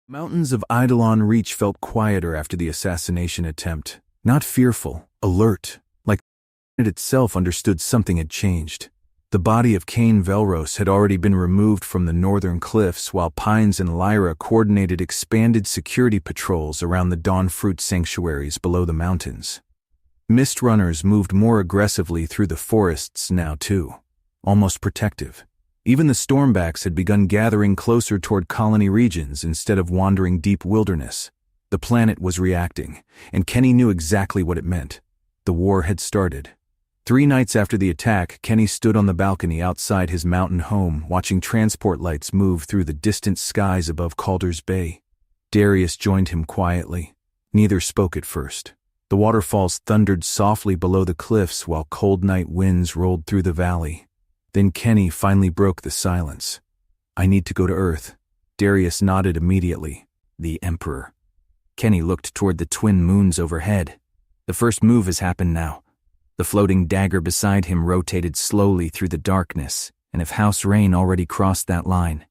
Mountains of Eidolon Reach felt quieter after the assassination attempt, not fearful, alert, like it itself understood something had changed. The body of Cain Velros had already been removed from the northern cliffs, while Pines and Lyra coordinated expanded security patrols around the Dawn Fruit sanctuaries below the mountains. Mist runners moved more aggressively through the forests now too, almost protective. Even the stormbacks had begun gathering closer toward colony regions instead of wandering deep wilderness. The planet was reacting, and Kenny knew exactly what it meant. The war had started. 3 nights after the attack, Kenny stood on the balcony outside his mountain home, watching transport lights move through the distant skies above Calder's Bay. Darius joined him quietly. Neither spoke at first. The waterfalls thundered softly below the cliffs while cold night winds rolled through the valley. Then Kenny finally broke the silence. "I need to go to Earth." Darius nodded immediately. The Emperor. Kenny looked toward the twin moons overhead. The first move has happened now. The floating dagger beside him rotated slowly through the darkness, and if House Rain already crossed that line.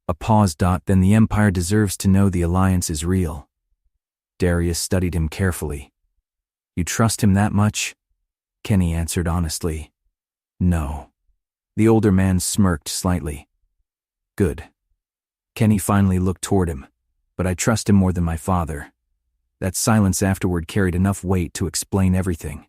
A pause. Then the Empire deserves to know the alliance is real. Darius studied him carefully. "You trust him that much?" Kenny answered honestly. "No." The older man smirked slightly. "Good." Kenny finally looked toward him. "But I trust him more than my father." That silence afterward carried enough weight to explain everything.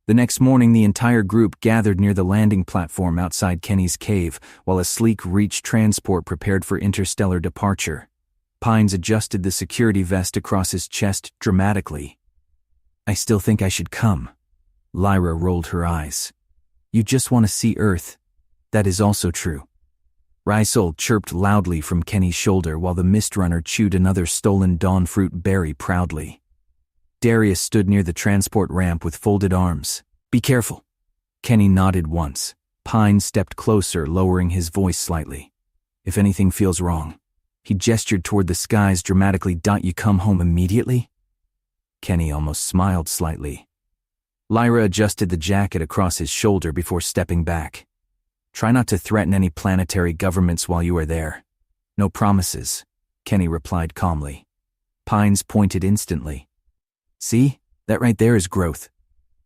The next morning, the entire group gathered near the landing platform outside Kenny's cave, while a sleek Reach transport prepared for interstellar departure. Pines adjusted the security vest across his chest dramatically. "I still think I should come." Lyra rolled her eyes. "You just want to see Earth." "That is also true." Rysol chirped loudly from Kenny's shoulder while the Mist Runner chewed another stolen dawn fruit berry proudly. Darius stood near the transport ramp with folded arms. "Be careful." Kenny nodded once. Pine stepped closer, lowering his voice slightly. "If anything feels wrong." He gestured toward the skies dramatically. "You come home immediately?" Kenny almost smiled slightly. Lyra adjusted the jacket across his shoulder before stepping back. "Try not to threaten any planetary governments while you are there." "No promises," Kenny replied calmly. Pines pointed instantly. "See? That right there is growth."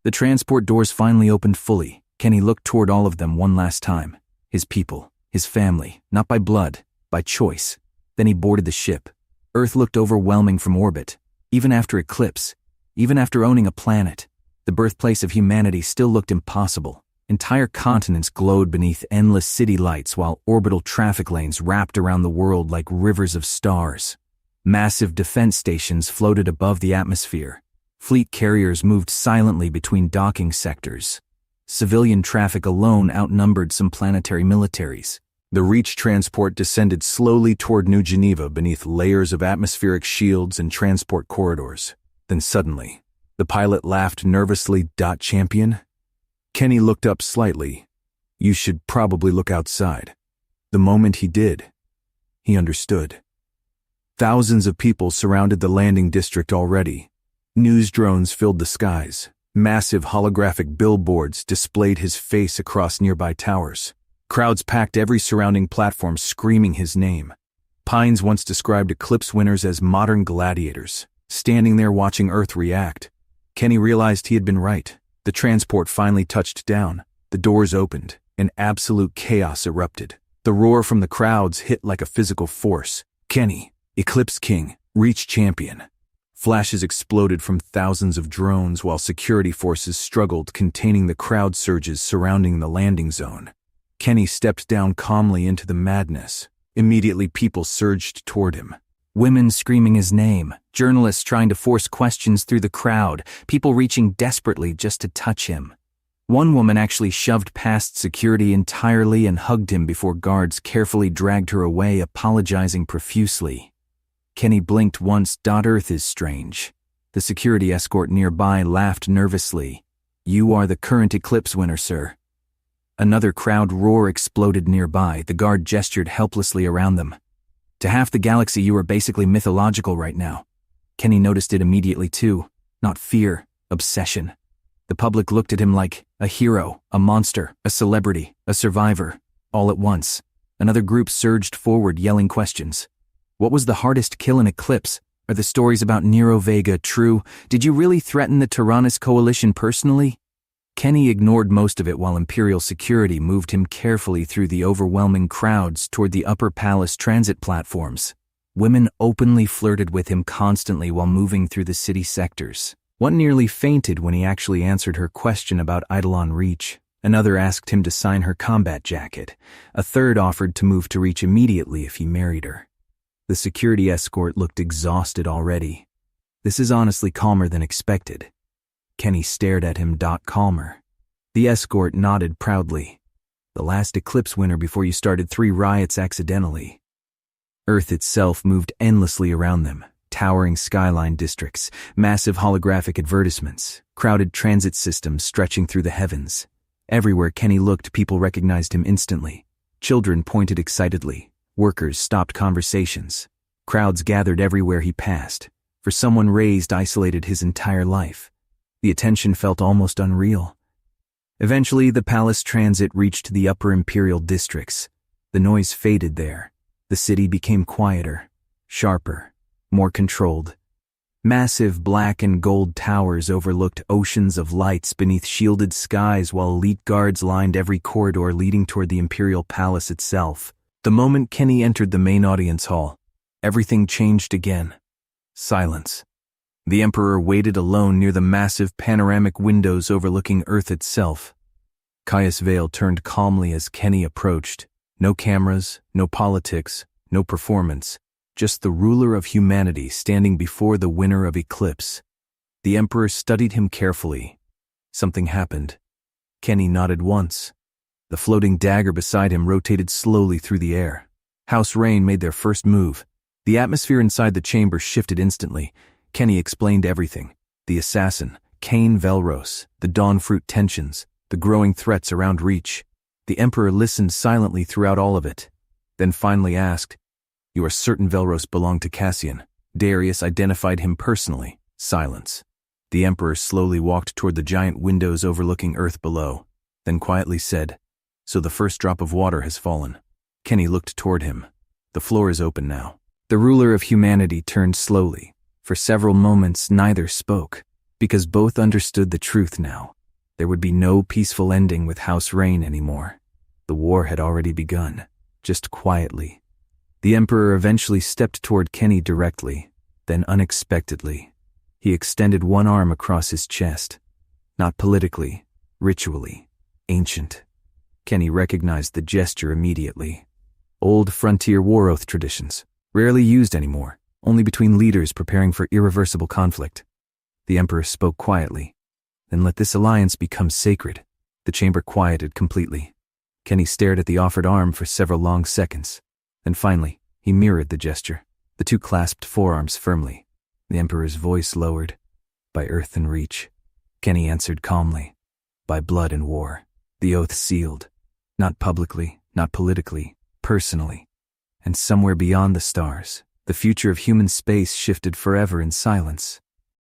The transport doors finally opened fully. Kenny looked toward all of them one last time. His people, his family, not by blood, by choice. Then he boarded the ship. Earth looked overwhelming from orbit. Even after Eclipse, even after owning a planet, the birthplace of humanity still looked impossible. Entire continents glowed beneath endless city lights while orbital traffic lanes wrapped around the world like rivers of stars. Massive defense stations floated above the atmosphere. Fleet carriers moved silently between docking sectors. Civilian traffic alone outnumbered some planetary militaries. The Reach transport descended slowly toward New Geneva beneath layers of atmospheric shields and transport corridors. Then suddenly, the pilot laughed nervously. "Champion?" Kenny looked up slightly. "You should probably look outside." The moment he did, he understood. Thousands of people surrounded the landing district already. News drones filled the skies. Massive holographic billboards displayed his face across nearby towers. Crowds packed every surrounding platform screaming his name. Pines once described Eclipse winners as modern gladiators, standing there watching Earth react. Kenny realized he had been right. The transport finally touched down. The doors opened, and absolute chaos erupted. The roar from the crowds hit like a physical force. Kenny, Eclipse King, Reach Champion. Flashes exploded from thousands of drones while security forces struggled containing the crowd surges surrounding the landing zone. Kenny stepped down calmly into the madness. Immediately people surged toward him. Women screaming his name, journalists trying to force questions through the crowd, people reaching desperately just to touch him. One woman actually shoved past security entirely and hugged him before guards carefully dragged her away, apologizing profusely. Kenny blinked once. "Earth is strange." The security escort nearby laughed nervously. "You are the current Eclipse winner, sir." Another crowd roar exploded nearby. The guard gestured helplessly around them. "To half the galaxy, you are basically mythological right now." Kenny noticed it immediately too. Not fear, obsession. The public looked at him like a hero, a monster, a celebrity, a survivor, all at once. Another group surged forward yelling questions. What was the hardest kill in Eclipse? Are the stories about Nero Vega true? Did you really threaten the Tyrannus coalition personally? Kenny ignored most of it while Imperial security moved him carefully through the overwhelming crowds toward the upper palace transit platforms. Women openly flirted with him constantly while moving through the city sectors. One nearly fainted when he actually answered her question about Eidolon Reach. Another asked him to sign her combat jacket. A third offered to move to Reach immediately if he married her. The security escort looked exhausted already. This is honestly calmer than expected. Kenny stared at him. Calmer. The escort nodded proudly. The last Eclipse winter before you started 3 riots accidentally. Earth itself moved endlessly around them. Towering skyline districts, massive holographic advertisements, crowded transit systems stretching through the heavens. Everywhere Kenny looked, people recognized him instantly. Children pointed excitedly. Workers stopped conversations. Crowds gathered everywhere he passed. For someone raised, isolated his entire life. The attention felt almost unreal. Eventually, the palace transit reached the upper imperial districts. The noise faded there. The city became quieter, sharper, more controlled. Massive black and gold towers overlooked oceans of lights beneath shielded skies while elite guards lined every corridor leading toward the imperial palace itself. The moment Kenny entered the main audience hall, everything changed again. Silence. The Emperor waited alone near the massive panoramic windows overlooking Earth itself. Caius Vale turned calmly as Kenny approached. No cameras, no politics, no performance, just the ruler of humanity standing before the winner of Eclipse. The Emperor studied him carefully. Something happened. Kenny nodded once. The floating dagger beside him rotated slowly through the air. House Rain made their first move. The atmosphere inside the chamber shifted instantly. Kenny explained everything. The assassin, Cain Velros, the Dawnfruit tensions, the growing threats around Reach. The Emperor listened silently throughout all of it, then finally asked, "You are certain Velros belonged to Cassian?" Darius identified him personally. Silence. The Emperor slowly walked toward the giant windows overlooking Earth below, then quietly said, "So the first drop of water has fallen." Kenny looked toward him. "The floor is open now." The ruler of humanity turned slowly. For several moments, neither spoke, because both understood the truth now. There would be no peaceful ending with House Rain anymore. The war had already begun, just quietly. The Emperor eventually stepped toward Kenny directly, then unexpectedly. He extended one arm across his chest. Not politically, ritually, ancient. Kenny recognized the gesture immediately. Old frontier war oath traditions, rarely used anymore, only between leaders preparing for irreversible conflict. The Emperor spoke quietly. "Then let this alliance become sacred." The chamber quieted completely. Kenny stared at the offered arm for several long seconds. Then finally, he mirrored the gesture. The two clasped forearms firmly. The Emperor's voice lowered. "By Earth and Reach." Kenny answered calmly. "By blood and war." The oath sealed. Not publicly, not politically, personally. And somewhere beyond the stars, the future of human space shifted forever in silence.